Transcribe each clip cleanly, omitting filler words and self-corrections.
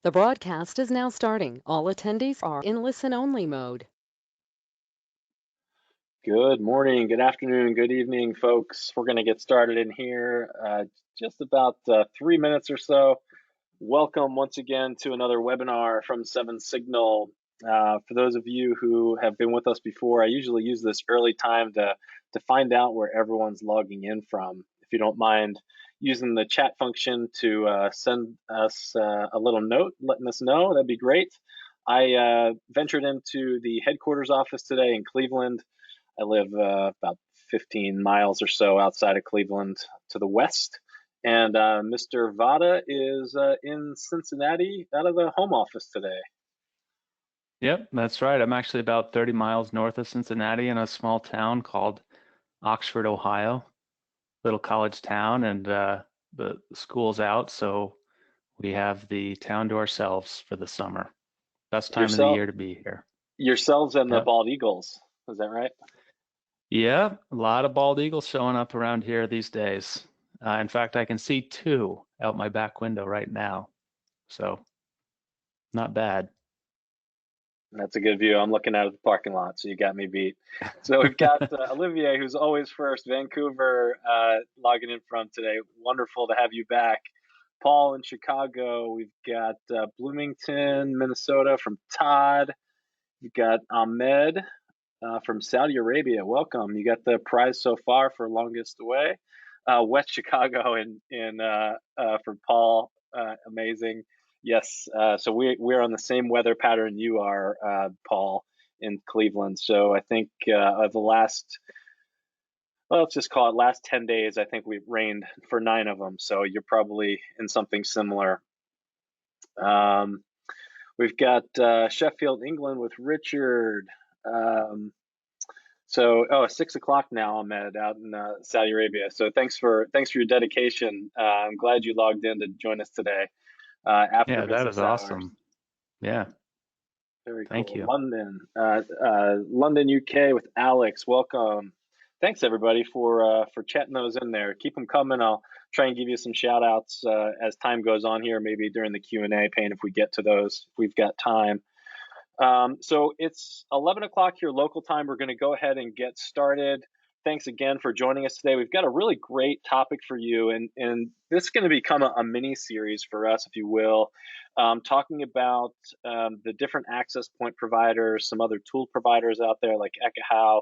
The broadcast is now starting. All attendees are in listen-only mode. Good morning, good afternoon, good evening, folks. We're going to get started in here just about 3 minutes or so. Welcome once again to another webinar from 7SIGNAL. For those of you who have been with us before, I usually use this early time to find out where everyone's logging in from. If you don't mind using the chat function to send us a little note letting us know, that'd be great. I ventured into the headquarters office today in Cleveland. I live about 15 miles or so outside of Cleveland to the west. And Mr. Vada is in Cincinnati out of the home office today. Yep, that's right. I'm actually about 30 miles north of Cincinnati in a small town called Oxford, Ohio. Little college town, and the school's out, so we have the town to ourselves for the summer. Best time of the Yourself, year to be here. yourselves and the Yep. Bald Eagles. Is that right? Yeah, a lot of bald eagles showing up around here these days. In fact, I can see two out my back window right now, so not bad. That's a good view. I'm looking out of the parking lot, so you got me beat. So we've got Olivier, who's always first, Vancouver, logging in from today. Wonderful to have you back. Paul in Chicago. We've got Bloomington, Minnesota from Todd. We've got Ahmed from Saudi Arabia. Welcome. You got the prize so far for longest away. West Chicago for Paul. Amazing. Yes. So we're on the same weather pattern you are, Paul, in Cleveland. So I think of the last, well, let's just call it last 10 days, I think we've rained for 9 of them. So you're probably in something similar. We've got Sheffield, England with Richard. It's 6 o'clock now, Ahmed, out in Saudi Arabia. So thanks for your dedication. I'm glad you logged in to join us today after Yeah, that is business hours. awesome. Yeah, Very thank cool. you. London, UK with Alex. Welcome. Thanks everybody for chatting those in there. Keep them coming. I'll try and give you some shout outs as time goes on here, maybe during the Q&A pane if we get to those, if we've got time. So it's 11 o'clock here local time. We're going to go ahead and get started. Thanks again for joining us today. We've got a really great topic for you, and this is going to become a mini series for us, if you will, talking about the different access point providers, some other tool providers out there like Ekahau.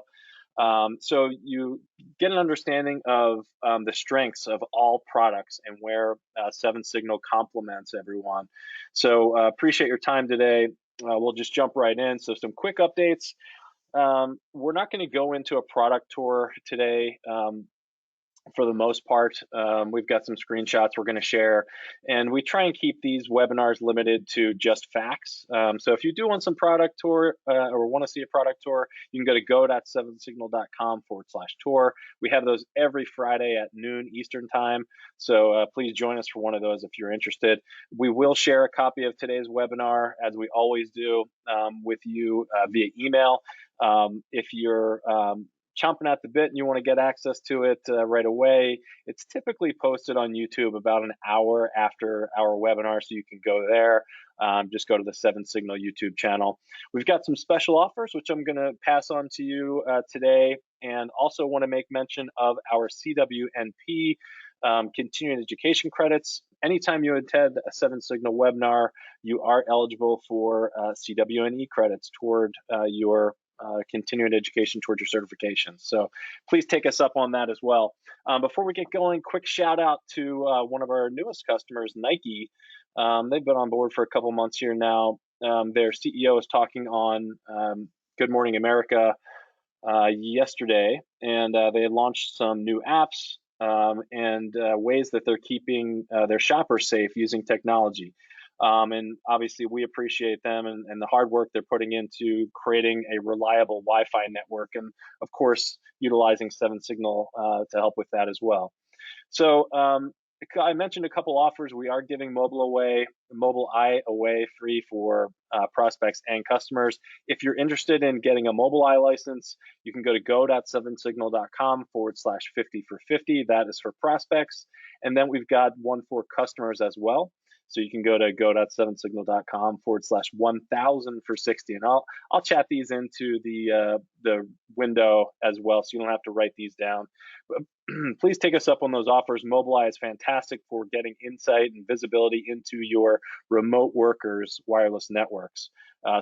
So you get an understanding of the strengths of all products and where 7SIGNAL complements everyone. So appreciate your time today. We'll just jump right in. So some quick updates. We're not going to go into a product tour today. For the most part, we've got some screenshots we're going to share, and we try and keep these webinars limited to just facts. So if you do want some product tour or want to see a product tour, you can go to go.7signal.com/tour. We have those every Friday at noon Eastern time. So please join us for one of those if you're interested. We will share a copy of today's webinar, as we always do, with you via email. If you're chomping at the bit and you want to get access to it right away, it's typically posted on YouTube about an hour after our webinar, so you can go there. Just go to the 7SIGNAL YouTube channel. We've got some special offers, which I'm going to pass on to you today, and also want to make mention of our CWNP continuing education credits. Anytime you attend a 7SIGNAL webinar, you are eligible for CWNE credits toward your continuing education towards your certification. So please take us up on that as well. Before we get going, quick shout out to one of our newest customers, Nike. They've been on board for a couple months here now. Their CEO was talking on Good Morning America yesterday, and they had launched some new apps and ways that they're keeping their shoppers safe using technology. And obviously, we appreciate them and the hard work they're putting into creating a reliable Wi-Fi network, and of course, utilizing 7SIGNAL to help with that as well. So I mentioned a couple offers. We are giving Mobile Eye away free for prospects and customers. If you're interested in getting a Mobile Eye license, you can go to go.7signal.com/50 for 50. That is for prospects. And then we've got one for customers as well. So you can go to go.7signal.com/1000 for 60, and I'll chat these into the window as well, so you don't have to write these down. But please take us up on those offers. Mobileye is fantastic for getting insight and visibility into your remote workers' wireless networks.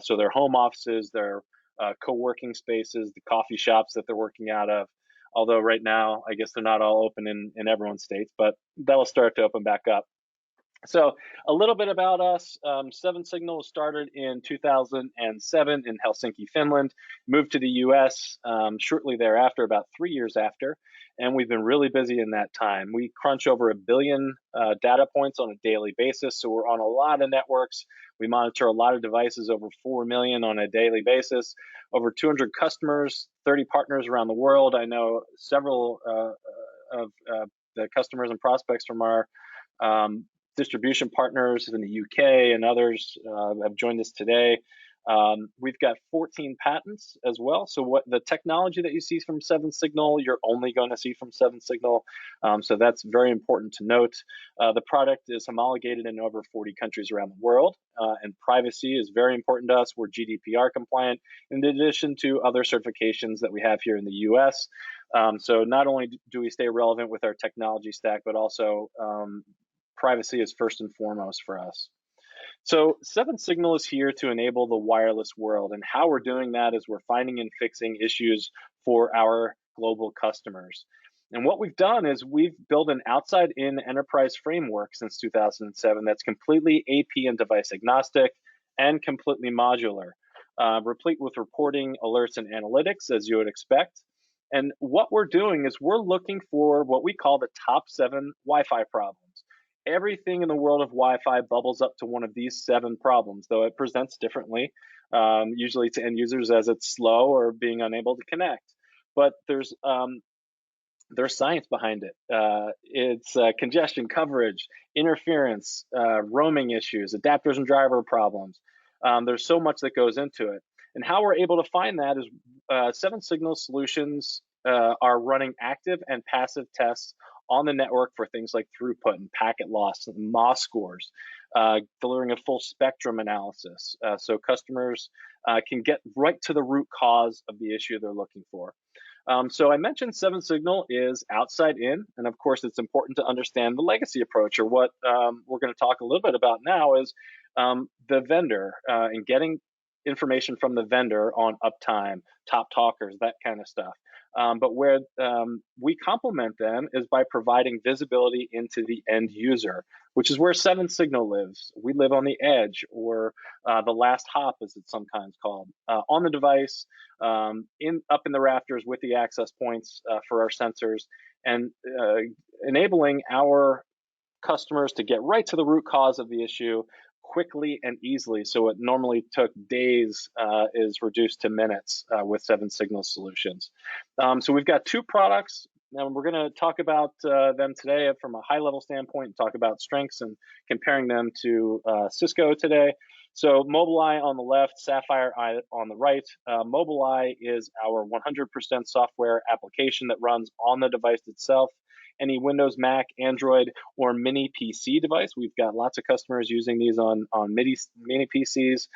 So their home offices, their co-working spaces, the coffee shops that they're working out of. Although right now, I guess they're not all open in everyone's states, but that'll start to open back up. So a little bit about us. 7SIGNAL was started in 2007 in Helsinki, Finland, moved to the US shortly thereafter, about 3 years after, and we've been really busy in that time. We crunch over 1 billion data points on a daily basis, so we're on a lot of networks. We monitor a lot of devices, over 4 million on a daily basis, over 200 customers, 30 partners around the world. I know several of the customers and prospects from our distribution partners in the UK and others have joined us today. We've got 14 patents as well. So what the technology that you see from 7SIGNAL, you're only going to see from 7SIGNAL. So that's very important to note. The product is homologated in over 40 countries around the world, and privacy is very important to us. We're GDPR compliant, in addition to other certifications that we have here in the US. So not only do we stay relevant with our technology stack, but also privacy is first and foremost for us. So 7SIGNAL is here to enable the wireless world, and how we're doing that is we're finding and fixing issues for our global customers. And what we've done is we've built an outside-in enterprise framework since 2007 that's completely AP and device agnostic and completely modular, replete with reporting, alerts, and analytics, as you would expect. And what we're doing is we're looking for what we call the top 7 Wi-Fi problems. Everything in the world of Wi-Fi bubbles up to one of these 7 problems, though it presents differently, usually to end users as it's slow or being unable to connect. But there's science behind it. It's congestion, coverage, interference, roaming issues, adapters and driver problems. There's so much that goes into it. And how we're able to find that is 7SIGNAL solutions are running active and passive tests on the network for things like throughput and packet loss and MOS scores, delivering a full spectrum analysis, so customers can get right to the root cause of the issue they're looking for. So I mentioned 7SIGNAL is outside in, and of course it's important to understand the legacy approach, or what we're going to talk a little bit about now is the vendor and getting information from the vendor on uptime, top talkers, that kind of stuff. But where we complement them is by providing visibility into the end user, which is where 7SIGNAL lives. We live on the edge, or the last hop, as it's sometimes called, on the device, up in the rafters with the access points for our sensors, and enabling our customers to get right to the root cause of the issue quickly and easily. So what normally took days is reduced to minutes with 7SIGNAL solutions. So we've got 2 products, and we're going to talk about them today from a high-level standpoint, and talk about strengths and comparing them to Cisco today. So Mobileye on the left, Sapphire on the right. Mobileye is our 100% software application that runs on the device itself. Any Windows, Mac, Android, or mini PC device. We've got lots of customers using these on mini PCs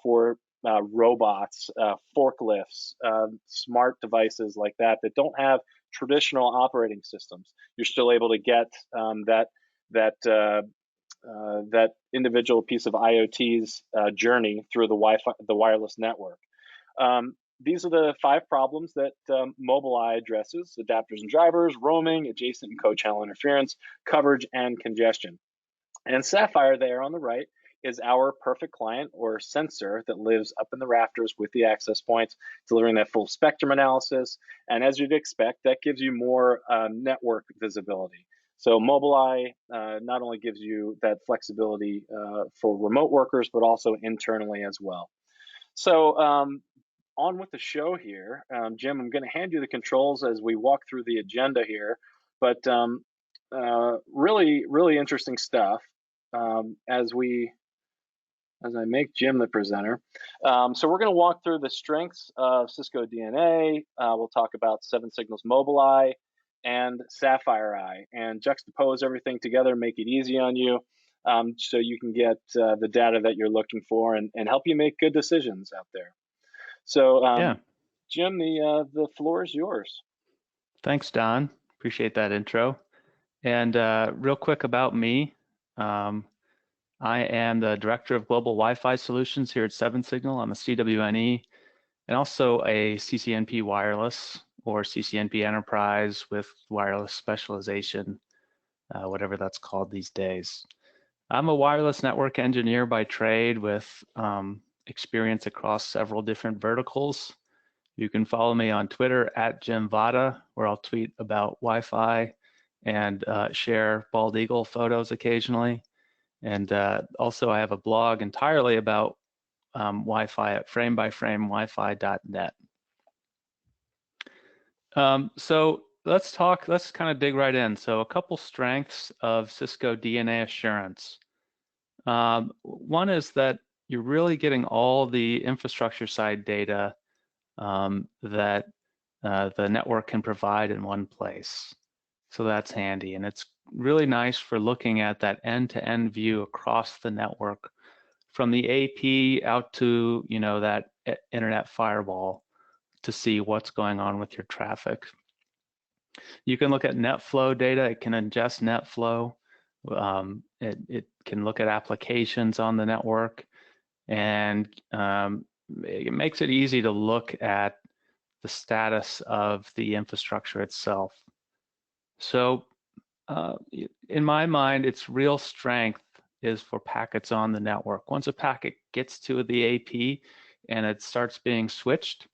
for robots, forklifts, smart devices like that don't have traditional operating systems. You're still able to get that individual piece of IoT's journey through the wireless network. These are the 5 problems that Mobileye addresses: adapters and drivers, roaming, adjacent and co-channel interference, coverage, and congestion. And Sapphire there on the right is our perfect client, or sensor, that lives up in the rafters with the access points, delivering that full spectrum analysis. And as you'd expect, that gives you more network visibility. So Mobileye not only gives you that flexibility for remote workers, but also internally as well. So on with the show here. Jim, I'm going to hand you the controls as we walk through the agenda here, but really, really interesting stuff as I make Jim the presenter. So we're going to walk through the strengths of Cisco DNA. We'll talk about 7SIGNAL's Mobileye and Sapphire and juxtapose everything together, make it easy on you. so you can get the data that you're looking for and help you make good decisions out there. So, Yeah. Jim, the floor is yours. Thanks, Don. Appreciate that intro. And real quick about me, I am the Director of Global Wi-Fi Solutions here at 7SIGNAL. I'm a CWNE and also a CCNP Wireless or CCNP Enterprise with wireless specialization, whatever that's called these days. I'm a wireless network engineer by trade with experience across several different verticals. You can follow me on Twitter at Jim Vada, where I'll tweet about Wi-Fi and share bald eagle photos occasionally. And also I have a blog entirely about Wi-Fi at framebyframewifi.net. So let's kind of dig right in. So a couple strengths of Cisco DNA Assurance. One is that you're really getting all the infrastructure side data that the network can provide in one place. So that's handy, and it's really nice for looking at that end-to-end view across the network from the AP out to, you know, that internet firewall to see what's going on with your traffic. You can look at net flow data. It can ingest net flow. It can look at applications on the network, and it makes it easy to look at the status of the infrastructure itself. So in my mind, its real strength is for packets on the network. Once a packet gets to the AP and it starts being switched,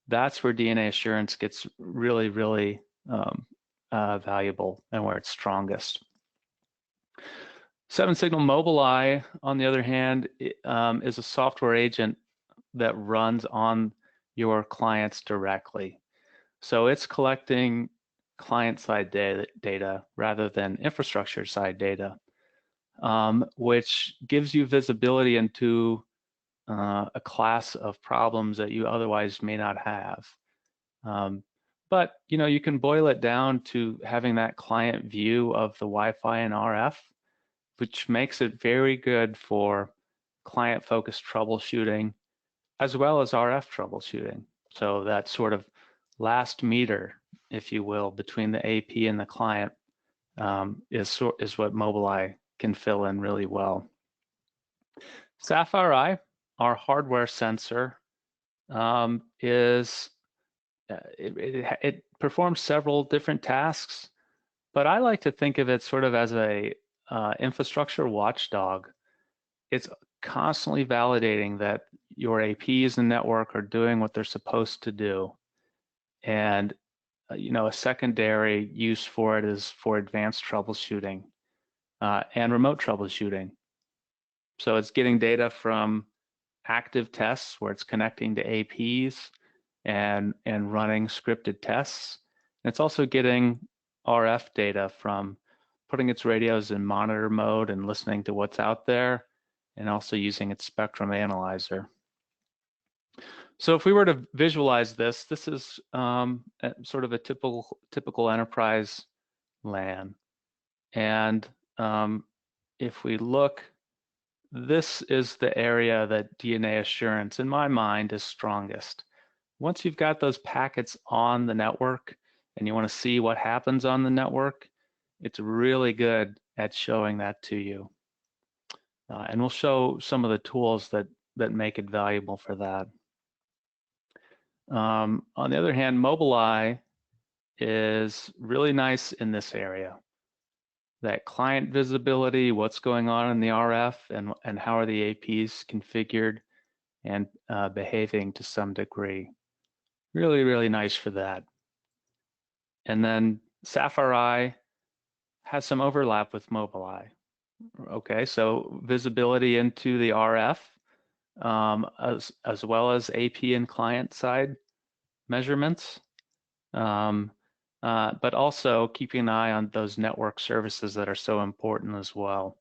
that's where DNA Assurance gets really, really valuable and where it's strongest. 7SIGNAL Mobileye, on the other hand, is a software agent that runs on your clients directly. So it's collecting client-side data rather than infrastructure-side data, which gives you visibility into a class of problems that you otherwise may not have. But you know, you can boil it down to having that client view of the Wi-Fi and RF, which makes it very good for client-focused troubleshooting as well as RF troubleshooting. So that sort of last meter, if you will, between the AP and the client is what Mobileye can fill in really well. Sapphire, our hardware sensor, it performs several different tasks, but I like to think of it sort of as a infrastructure watchdog. It's constantly validating that your APs and network are doing what they're supposed to do. And you know, a secondary use for it is for advanced troubleshooting and remote troubleshooting. So it's getting data from active tests where it's connecting to APs and running scripted tests. And it's also getting RF data from putting its radios in monitor mode and listening to what's out there, and also using its spectrum analyzer. So if we were to visualize this, this is sort of a typical enterprise LAN. And if we look, this is the area that DNA Assurance, in my mind, is strongest. Once you've got those packets on the network and you want to see what happens on the network, it's really good at showing that to you. And we'll show some of the tools that make it valuable for that. On the other hand, Mobileye is really nice in this area. That client visibility, what's going on in the RF, and how are the APs configured and behaving to some degree. Really, really nice for that. And then Sapphire has some overlap with Mobileye. Okay, so visibility into the RF, as well as AP and client side measurements, but also keeping an eye on those network services that are so important as well.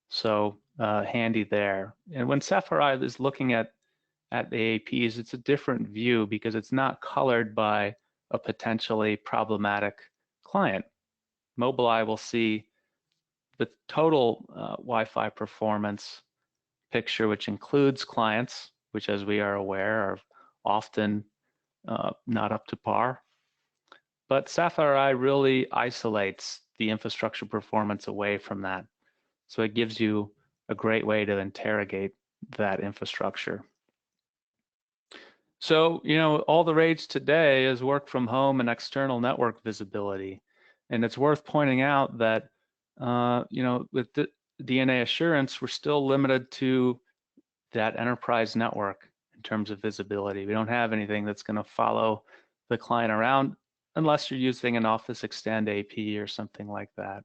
So handy there. And when Sapphire is looking at the APs, it's a different view because it's not colored by a potentially problematic client. Mobileye will see the total Wi-Fi performance picture, which includes clients, which, as we are aware, are often not up to par. But Sapphire AI really isolates the infrastructure performance away from that. So it gives you a great way to interrogate that infrastructure. So, all the rage today is work from home and external network visibility. And it's worth pointing out that, with the DNA Assurance, we're still limited to that enterprise network in terms of visibility. We don't have anything that's going to follow the client around unless you're using an Office Extend AP or something like that.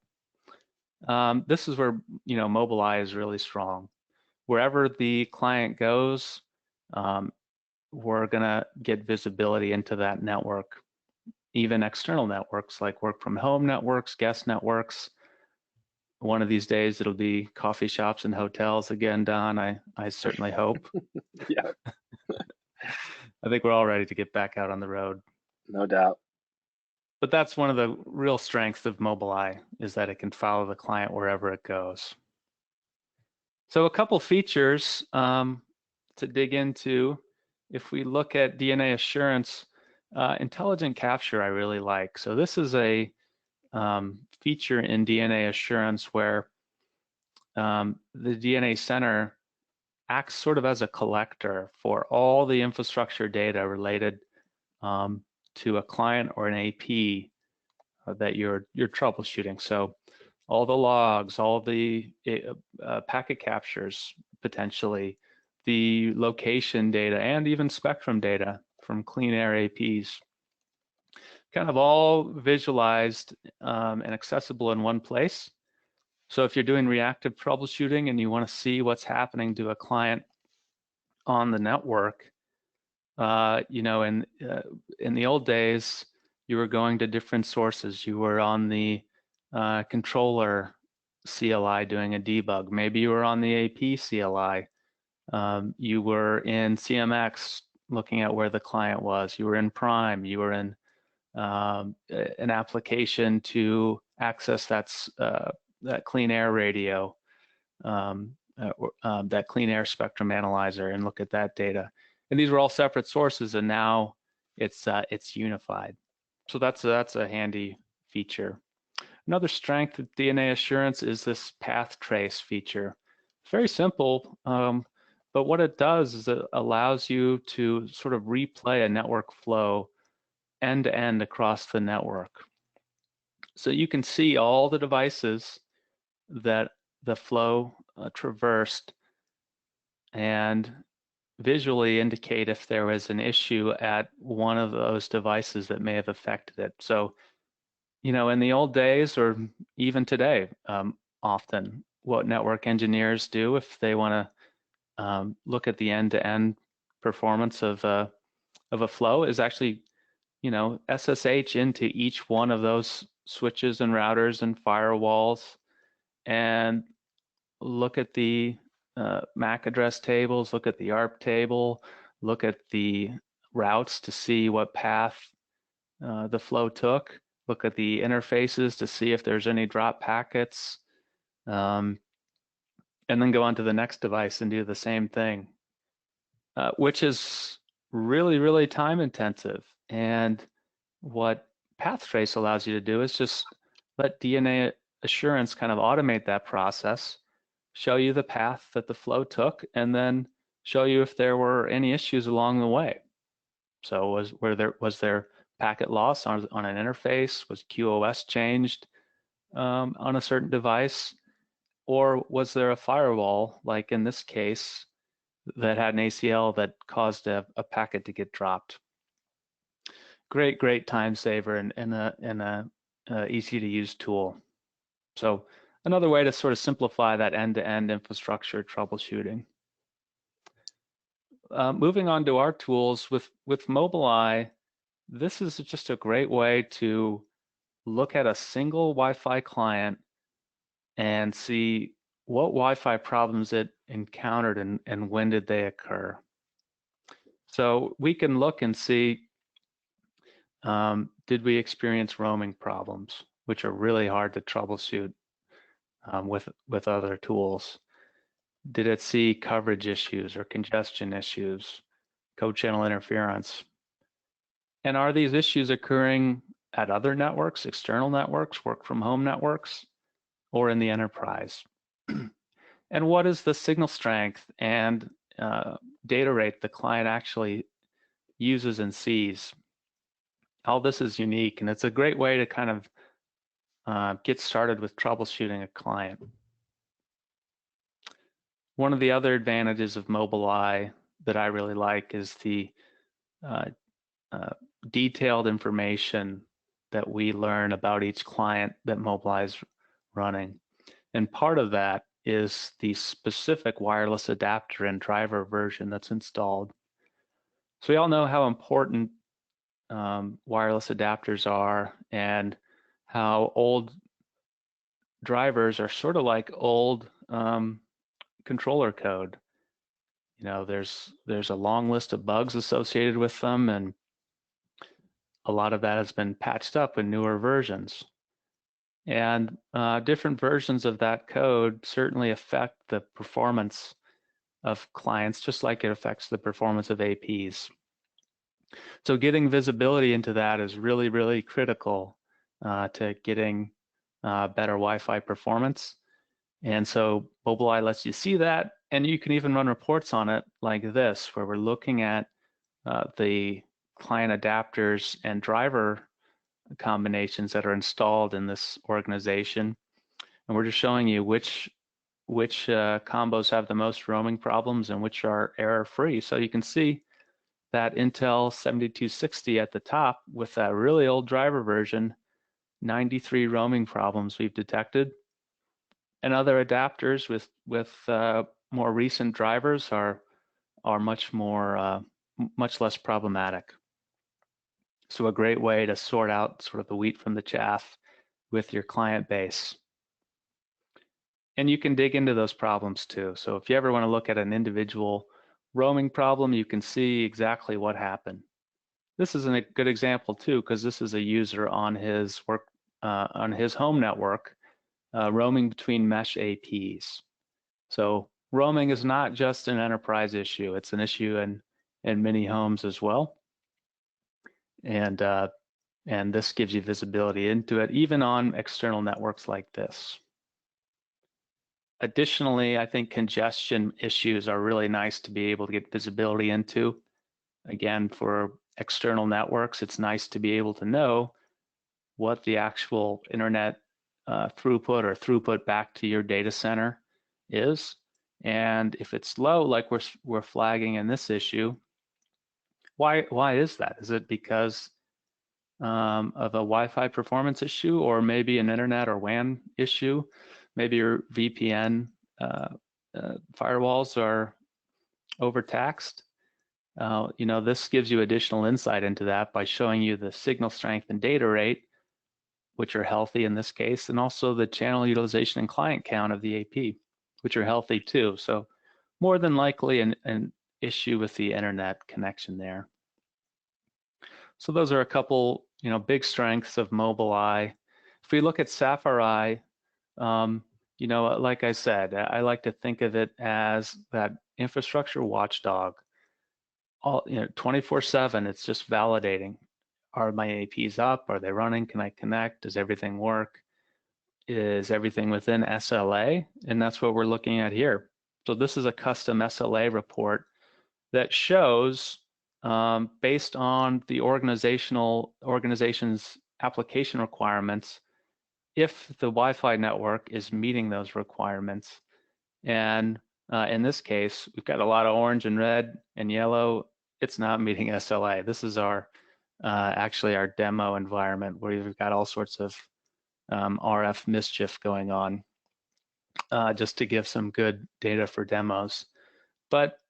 This is where, Mobileye is really strong. Wherever the client goes, we're going to get visibility into that network, even external networks like work from home networks, guest networks. One of these days, it'll be coffee shops and hotels again, Don. I certainly hope. Yeah. I think we're all ready to get back out on the road. No doubt. But that's one of the real strengths of Mobileye, is that it can follow the client wherever it goes. So a couple features to dig into. If we look at DNA Assurance, intelligent capture I really like. So this is a feature in DNA Assurance where the DNA Center acts sort of as a collector for all the infrastructure data related to a client or an AP that you're troubleshooting. So all the logs, all the packet captures, potentially, the location data, and even spectrum data from clean air APs, kind of all visualized and accessible in one place. So if you're doing reactive troubleshooting and you want to see what's happening to a client on the network, in the old days, you were going to different sources. You were on the controller CLI doing a debug. Maybe you were on the AP CLI. You were in CMX looking at where the client was. You were in Prime. You were in an application to access that clean air radio, that clean air spectrum analyzer, and look at that data. And these were all separate sources, and now it's unified. So that's a handy feature. Another strength of DNA Assurance is this path trace feature. It's very simple, but what it does is it allows you to sort of replay a network flow end to end across the network. So you can see all the devices that the flow traversed and visually indicate if there was an issue at one of those devices that may have affected it. So, in the old days, or even today, often what network engineers do if they want to look at the end-to-end performance of a flow is actually, SSH into each one of those switches and routers and firewalls, and look at the MAC address tables, look at the ARP table, look at the routes to see what path the flow took, look at the interfaces to see if there's any drop packets, and then go on to the next device and do the same thing, which is really, really time intensive. And what path trace allows you to do is just let DNA Assurance kind of automate that process, show you the path that the flow took, and then show you if there were any issues along the way. So was there packet loss on an interface? Was QoS changed on a certain device? Or was there a firewall, like in this case, that had an ACL that caused a packet to get dropped? Great time saver and a easy to use tool. So another way to sort of simplify that end-to-end infrastructure troubleshooting. Moving on to our tools with Mobileye, this is just a great way to look at a single Wi-Fi client and see what Wi-Fi problems it encountered and when did they occur. So we can look and see, did we experience roaming problems, which are really hard to troubleshoot. with other tools? Did it see coverage issues or congestion issues, code channel interference? And are these issues occurring at other networks, external networks, work from home networks, or in the enterprise? And what is the signal strength and data rate the client actually uses and sees? All this is unique, and it's a great way to kind of get started with troubleshooting a client. One of the other advantages of Mobileye that I really like is the detailed information that we learn about each client that Mobileye is running. And part of that is the specific wireless adapter and driver version that's installed. So we all know how important wireless adapters are, and how old drivers are sort of like old controller code. You know, there's a long list of bugs associated with them, and a lot of that has been patched up in newer versions. And different versions of that code certainly affect the performance of clients, just like it affects the performance of APs. So getting visibility into that is really, really critical to getting better Wi-Fi performance. And so Mobileye lets you see that, and you can even run reports on it like this, where we're looking at the client adapters and driver combinations that are installed in this organization. And we're just showing you which combos have the most roaming problems and which are error-free. So you can see that Intel 7260 at the top with that really old driver version, 93 roaming problems we've detected. And other adapters with more recent drivers are much less problematic. So a great way to sort out sort of the wheat from the chaff with your client base. And you can dig into those problems too. So if you ever want to look at an individual roaming problem, you can see exactly what happened. This is a good example too, because this is a user on his home network, roaming between mesh APs. So roaming is not just an enterprise issue; it's an issue in many homes as well. And this gives you visibility into it, even on external networks like this. Additionally, I think congestion issues are really nice to be able to get visibility into. Again, for external networks, it's nice to be able to know what the actual internet throughput or throughput back to your data center is. And if it's low, like we're flagging in this issue, why is that? Is it because of a Wi-Fi performance issue, or maybe an internet or WAN issue? Maybe your VPN firewalls are overtaxed. You know, this gives you additional insight into that by showing you the signal strength and data rate, which are healthy in this case, and also the channel utilization and client count of the AP, which are healthy too. So more than likely an issue with the internet connection there. So those are a couple, you know, big strengths of Mobileye. If we look at Sapphire, you know, like I said, I like to think of it as that infrastructure watchdog. All, you know, 24/7, it's just validating. Are my APs up? Are they running? Can I connect? Does everything work? Is everything within SLA? And that's what we're looking at here. So this is a custom SLA report that shows, based on the organization's application requirements, if the Wi-Fi network is meeting those requirements. And in this case, we've got a lot of orange and red and yellow. It's not meeting SLA. This is our actually our demo environment where we've got all sorts of RF mischief going on, just to give some good data for demos. But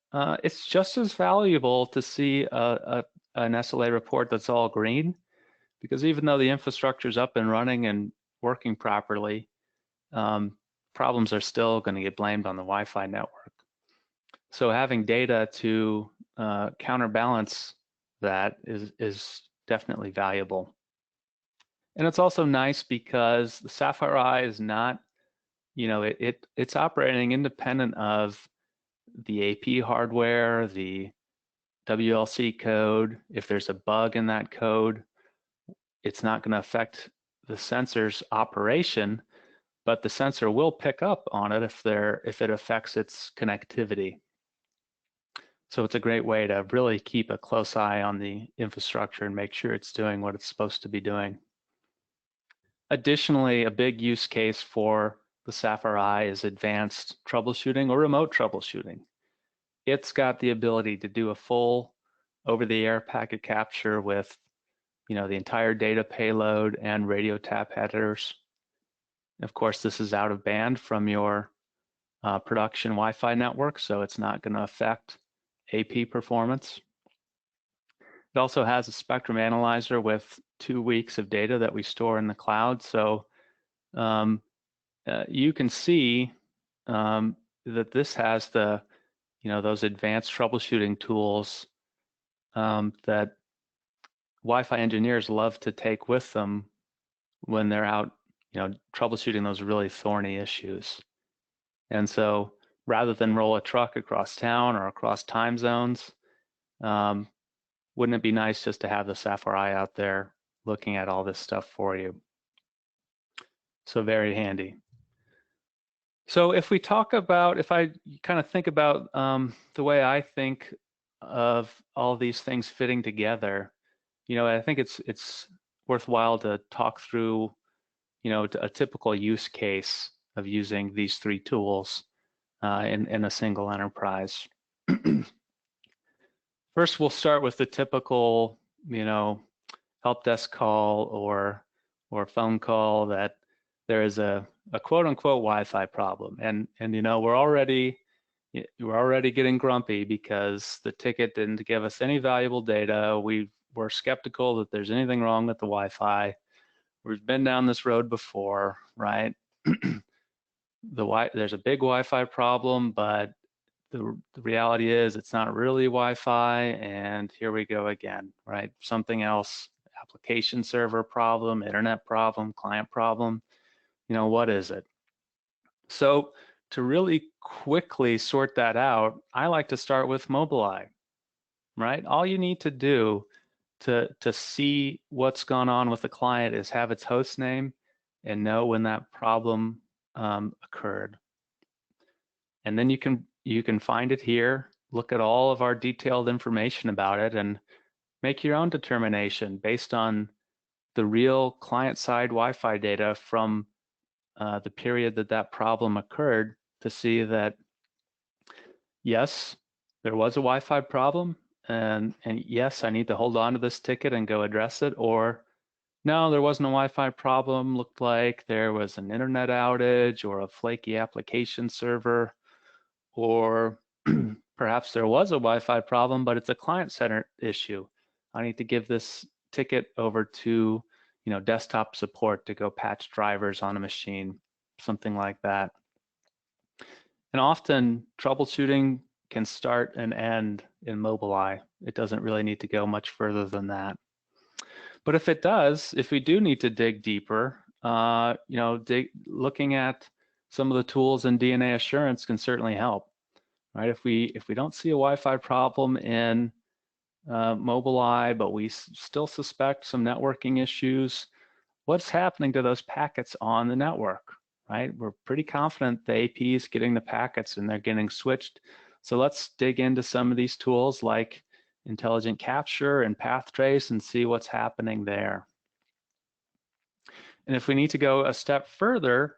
it's just as valuable to see an SLA report that's all green, because even though the infrastructure is up and running and working properly, problems are still going to get blamed on the Wi-Fi network. So having data to counterbalance that is definitely valuable. And it's also nice because the Sapphire is not it's operating independent of the AP hardware, the WLC code. If there's a bug in that code, it's not going to affect the sensor's operation, but the sensor will pick up on it if it affects its connectivity. So it's a great way to really keep a close eye on the infrastructure and make sure it's doing what it's supposed to be doing. Additionally, a big use case for the Sapphire is advanced troubleshooting or remote troubleshooting. It's got the ability to do a full over-the-air packet capture with, the entire data payload and radio tap headers. Of course, this is out of band from your production Wi-Fi network, so it's not going to affect AP performance. It also has a spectrum analyzer with 2 weeks of data that we store in the cloud. So you can see that this has the, those advanced troubleshooting tools that Wi-Fi engineers love to take with them when they're out, troubleshooting those really thorny issues. And so rather than roll a truck across town or across time zones, wouldn't it be nice just to have the Sapphire out there looking at all this stuff for you? So very handy. So if I kind of think about the way I think of all these things fitting together, I think it's worthwhile to talk through, a typical use case of using these 3 tools in a single enterprise. First, we'll start with the typical, help desk call or phone call that there is a quote unquote Wi-Fi problem, and we're already getting grumpy because the ticket didn't give us any valuable data. We're skeptical that there's anything wrong with the Wi-Fi. We've been down this road before, right? There's a big Wi-Fi problem, but the reality is it's not really Wi-Fi, and here we go again, right? Something else, application server problem, internet problem, client problem, what is it? So to really quickly sort that out, I like to start with Mobileye, right? All you need to do to see what's gone on with the client is have its host name and know when that problem occurred. And then you can find it here, look at all of our detailed information about it, and make your own determination based on the real client-side Wi-Fi data from the period that problem occurred to see that, yes, there was a Wi-Fi problem, and yes, I need to hold on to this ticket and go address it, or no, there wasn't a Wi-Fi problem, looked like there was an internet outage or a flaky application server, or perhaps there was a Wi-Fi problem, but it's a client-centered issue. I need to give this ticket over to, desktop support to go patch drivers on a machine, something like that. And often troubleshooting can start and end in Mobileye. It doesn't really need to go much further than that. But if it does, if we do need to dig deeper, looking at some of the tools in DNA Assurance can certainly help, right? If we don't see a Wi-Fi problem in Mobileye, but we still suspect some networking issues, what's happening to those packets on the network, right? We're pretty confident the AP is getting the packets and they're getting switched. So let's dig into some of these tools like intelligent capture and path trace and see what's happening there. And if we need to go a step further,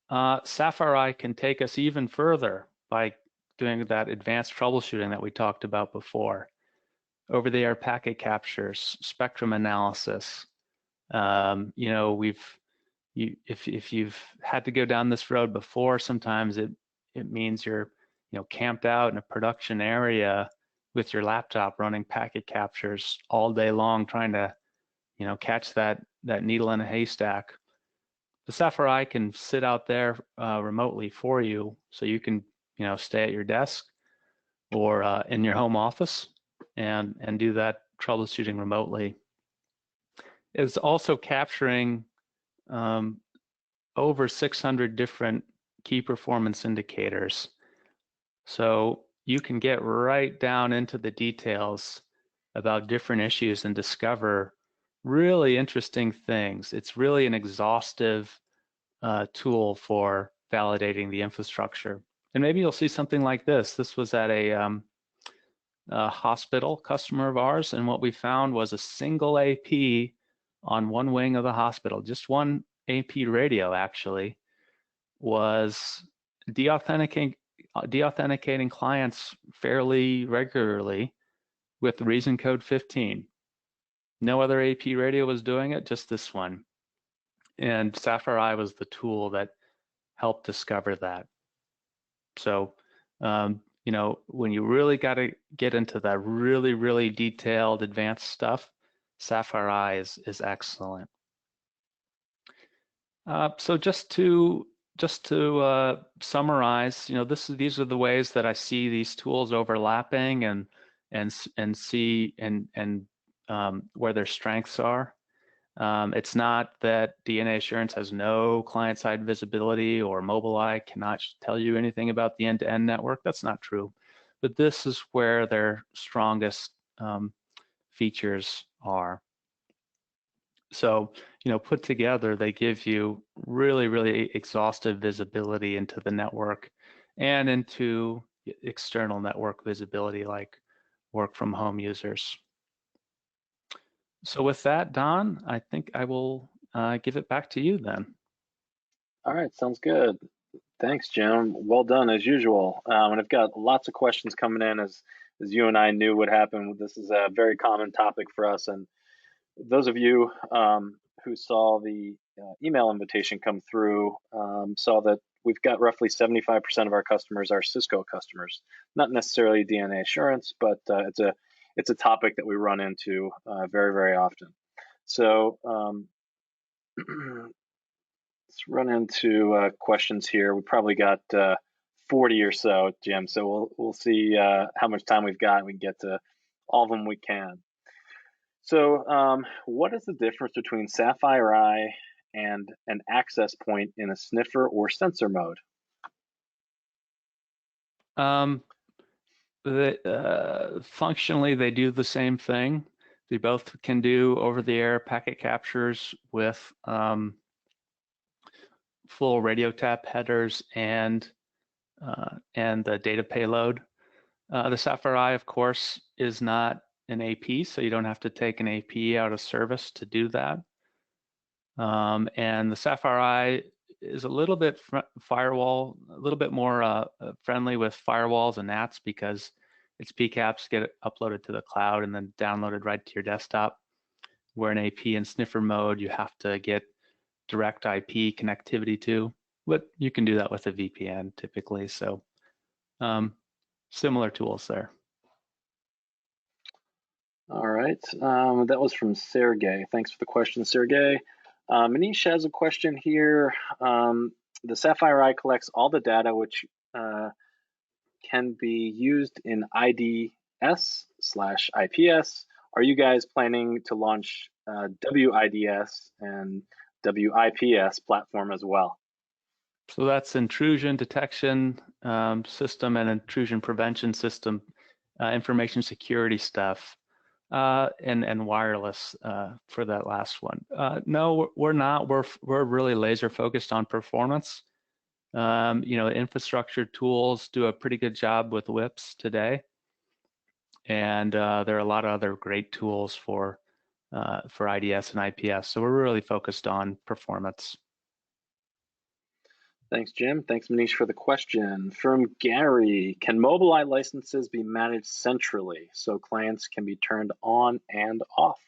Sapphire can take us even further by doing that advanced troubleshooting that we talked about before. Over-the-air packet captures, spectrum analysis. If you've had to go down this road before, sometimes it means you're camped out in a production area with your laptop running packet captures all day long, trying to catch that needle in a haystack. The Sapphire can sit out there remotely for you, so you can stay at your desk or in your home office and do that troubleshooting remotely. It's also capturing over 600 different key performance indicators. So you can get right down into the details about different issues and discover really interesting things. It's really an exhaustive tool for validating the infrastructure. And maybe you'll see something like this. This was at a hospital customer of ours, and what we found was a single AP on one wing of the hospital, just one AP radio actually, was deauthenticating clients fairly regularly with reason code 15. No other AP radio was doing it, just this one. And Sapphire was the tool that helped discover that. So, you know, when you really got to get into that really, really detailed, advanced stuff, Sapphire is excellent. So just to summarize, you know, these are the ways that I see these tools overlapping and see where their strengths are. It's not that DNA Assurance has no client-side visibility or Mobileye cannot tell you anything about the end-to-end network. That's not true. But this is where their strongest features are. So, you know, put together, they give you really, really exhaustive visibility into the network and into external network visibility like work from home users. So with that, Don, I think I will give it back to you then. All right, sounds good. Thanks, Jim. Well done as usual. And I've got lots of questions coming in as you and I knew what happened. This is a very common topic for us. And those of you who saw the email invitation come through saw that we've got roughly 75% of our customers are Cisco customers. Not necessarily DNA Assurance, but it's a topic that we run into very, very often. So let's run into questions here. We probably got 40 or so, Jim. So we'll see how much time we've got. We can get to all of them we can. So what is the difference between Sapphire and an access point in a sniffer or sensor mode? Functionally, they do the same thing. They both can do over-the-air packet captures with full radio tap headers and the data payload. The Sapphire, of course, is not an AP, so you don't have to take an AP out of service to do that. And the Sapphire is a little bit a little bit more friendly with firewalls and NATs because its PCAPs get uploaded to the cloud and then downloaded right to your desktop. Where in AP and sniffer mode, you have to get direct IP connectivity to, but you can do that with a VPN typically. So similar tools there. All right, that was from Sergey. Thanks for the question, Sergey. Manish has a question here. The Sapphire collects all the data which can be used in IDS/IPS. Are you guys planning to launch WIDS and WIPS platform as well? So that's intrusion detection system and intrusion prevention system, information security stuff. And wireless for that last one. No, we're not. We're really laser focused on performance. You know, infrastructure tools do a pretty good job with WIPs today, and there are a lot of other great tools for IDS and IPS. So we're really focused on performance. Thanks, Jim. Thanks, Manish, for the question. From Gary, can Mobileye licenses be managed centrally so clients can be turned on and off?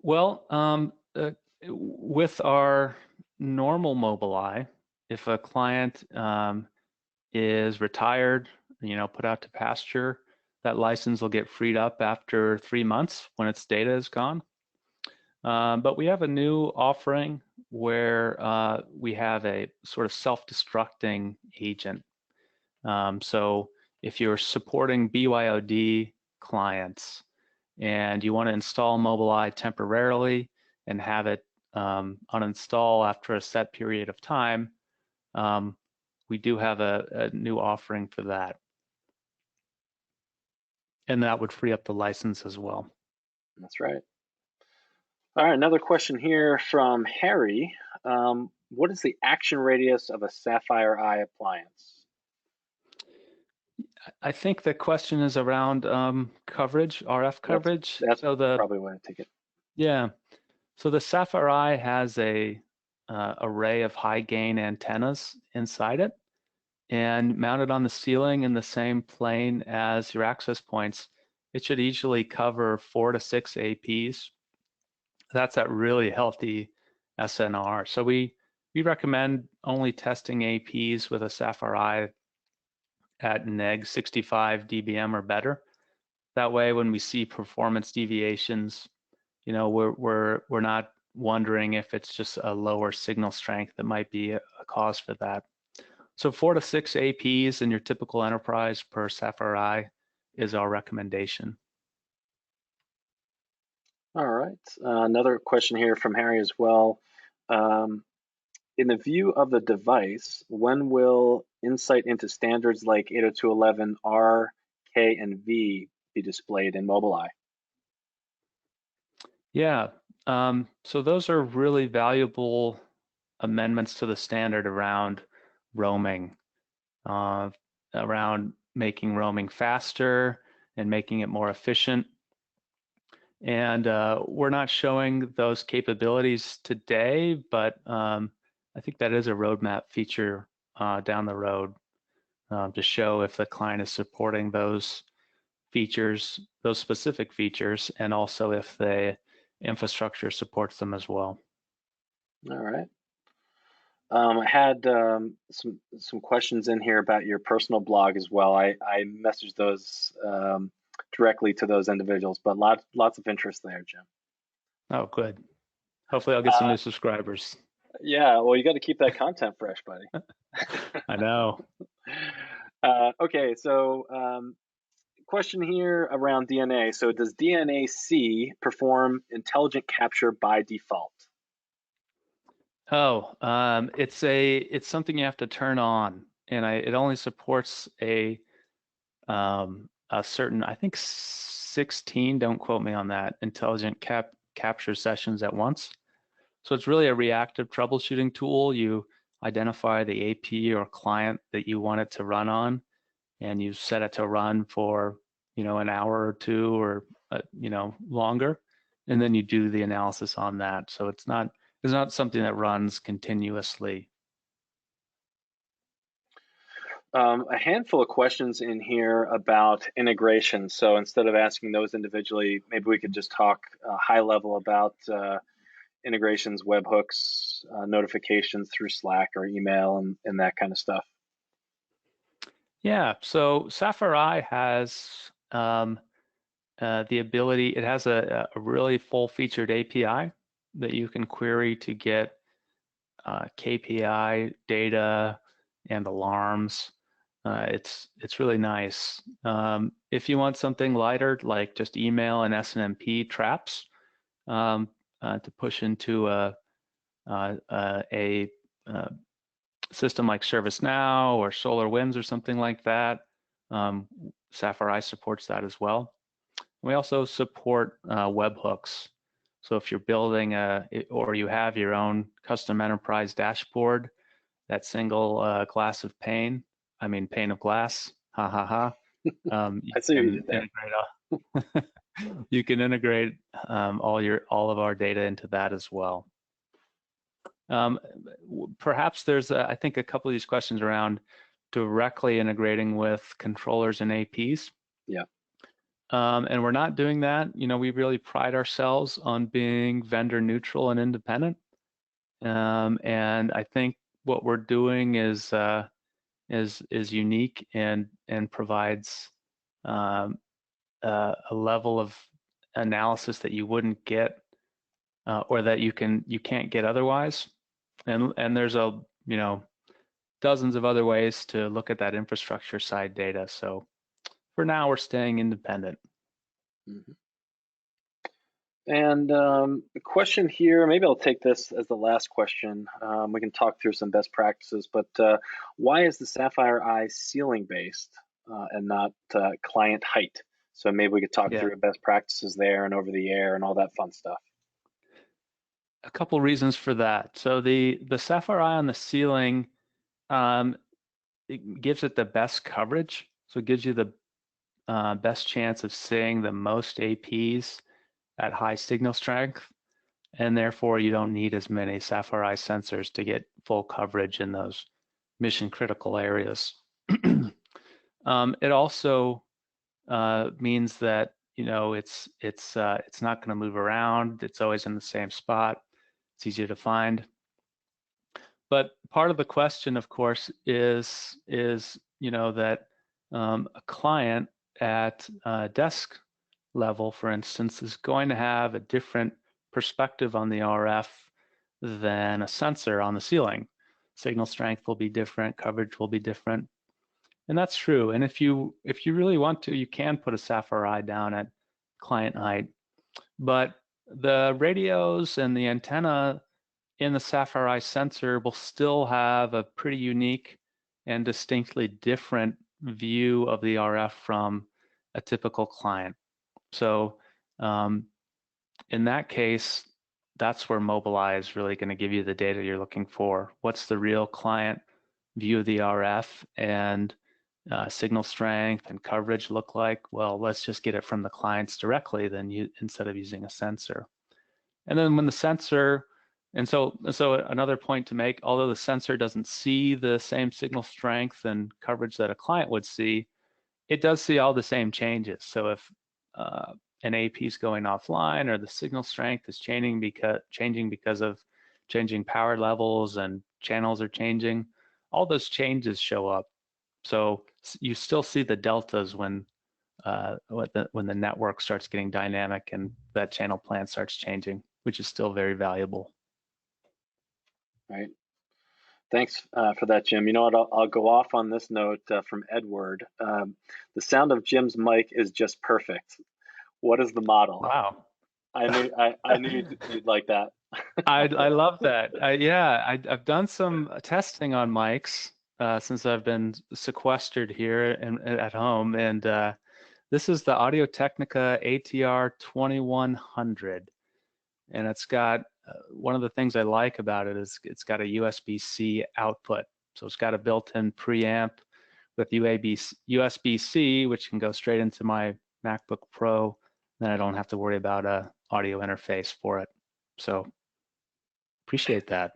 Well, with our normal Mobileye, if a client is retired, you know, put out to pasture, that license will get freed up after 3 months when its data is gone. But we have a new offering where we have a sort of self-destructing agent. So if you're supporting BYOD clients and you want to install Mobileye temporarily and have it uninstall after a set period of time, we do have a new offering for that. And that would free up the license as well. That's right. All right, another question here from Harry. What is the action radius of a Sapphire Eye appliance? I think the question is around coverage, RF coverage. That's probably why I take it. Yeah. So the Sapphire Eye has a array of high gain antennas inside it, and mounted on the ceiling in the same plane as your access points, it should easily cover 4 to 6 APs. That's at really healthy SNR. So we recommend only testing APs with a Sapphire Eye at neg 65 dBm or better. That way, when we see performance deviations, we're not wondering if it's just a lower signal strength that might be a cause for that. So 4 to 6 APs in your typical enterprise per Sapphire Eye is our recommendation. All right. Another question here from Harry as well. In the view of the device, when will insight into standards like 802.11r, K, and V be displayed in Mobileye? Yeah, so those are really valuable amendments to the standard around roaming, around making roaming faster and making it more efficient. And we're not showing those capabilities today, but I think that is a roadmap feature down the road to show if the client is supporting those features, those specific features, and also if the infrastructure supports them as well. All right. I had some questions in here about your personal blog as well. I messaged those directly to those individuals, but lots of interest there, Jim. Oh, good. Hopefully I'll get some new subscribers. Yeah, well, you got to keep that content fresh, buddy. I know. Okay, so question here around DNA. So does DNA-C perform intelligent capture by default? Oh, it's something you have to turn on, and it only supports a certain, I think 16, don't quote me on that, intelligent capture sessions at once. So it's really a reactive troubleshooting tool. You identify the AP or client that you want it to run on, and you set it to run for, an hour or two or, longer, and then you do the analysis on that. So it's not something that runs continuously. A handful of questions in here about integration. So instead of asking those individually, maybe we could just talk high level about integrations, webhooks, notifications through Slack or email and that kind of stuff. Yeah, so Sapphire Eye has the ability, it has a really full-featured API that you can query to get KPI data and alarms. It's really nice. If you want something lighter, like just email and SNMP traps to push into a system like ServiceNow or SolarWinds or something like that, Sapphire Eye supports that as well. We also support webhooks. So if you're building or you have your own custom enterprise dashboard, that single glass of pane of glass, ha ha ha. I see what you did there. You can integrate all of our data into that as well. Perhaps there's, I think, a couple of these questions around directly integrating with controllers and APs. Yeah. And we're not doing that. We really pride ourselves on being vendor neutral and independent. And I think what we're doing is unique and provides a level of analysis that you wouldn't get or that you can't get otherwise. And there's dozens of other ways to look at that infrastructure side data. So for now, we're staying independent. Mm-hmm. And the question here, maybe I'll take this as the last question. We can talk through some best practices, but why is the Sapphire Eye ceiling based and not client height? So maybe we could talk Yeah, through best practices there and over the air and all that fun stuff. a couple reasons for that. So the Sapphire Eye on the ceiling, it gives it the best coverage. So it gives you the best chance of seeing the most APs at high signal strength, and therefore you don't need as many Sapphire Eye sensors to get full coverage in those mission critical areas. It also means that it's not going to move around. It's always in the same spot. It's easier to find. But part of the question, of course, is that a client at desk level, for instance, is going to have a different perspective on the RF than a sensor on the ceiling. Signal strength will be different, coverage will be different. And that's true. And if you really want to, you can put a Sapphire Eye down at client height. But the radios and the antenna in the Sapphire Eye sensor will still have a pretty unique and distinctly different view of the RF from a typical client. So in that case, that's where Mobileye is really going to give you the data you're looking for. What's the real client view of the RF and signal strength and coverage look like? Well, let's just get it from the clients directly instead of using a sensor. And then when the sensor, and so another point to make, although the sensor doesn't see the same signal strength and coverage that a client would see, it does see all the same changes. So if an AP is going offline or the signal strength is changing because of changing power levels and channels are changing, all those changes show up. So you still see the deltas when the network starts getting dynamic and that channel plan starts changing, which is still very valuable. Right. Thanks for that, Jim. You know what? I'll go off on this note from Edward. The sound of Jim's mic is just perfect. What is the model? Wow. I knew you'd like that. I love that. I've done some testing on mics since I've been sequestered here and at home, and this is the Audio-Technica ATR 2100, and it's got one of the things I like about it is it's got a USB-C output, so it's got a built-in preamp with USB-C, which can go straight into my MacBook Pro. Then I don't have to worry about a audio interface for it. So appreciate that.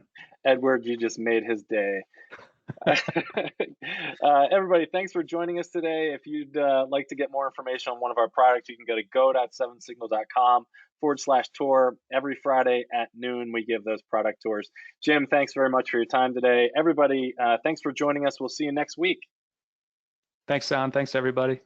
Edward, you just made his day. Everybody, thanks for joining us today. If you'd like to get more information on one of our products, you can go to go.7signal.com/tour. Every Friday at noon, we give those product tours. Jim, thanks very much for your time today. Everybody, thanks for joining us. We'll see you next week. Thanks, Sound. Thanks, everybody.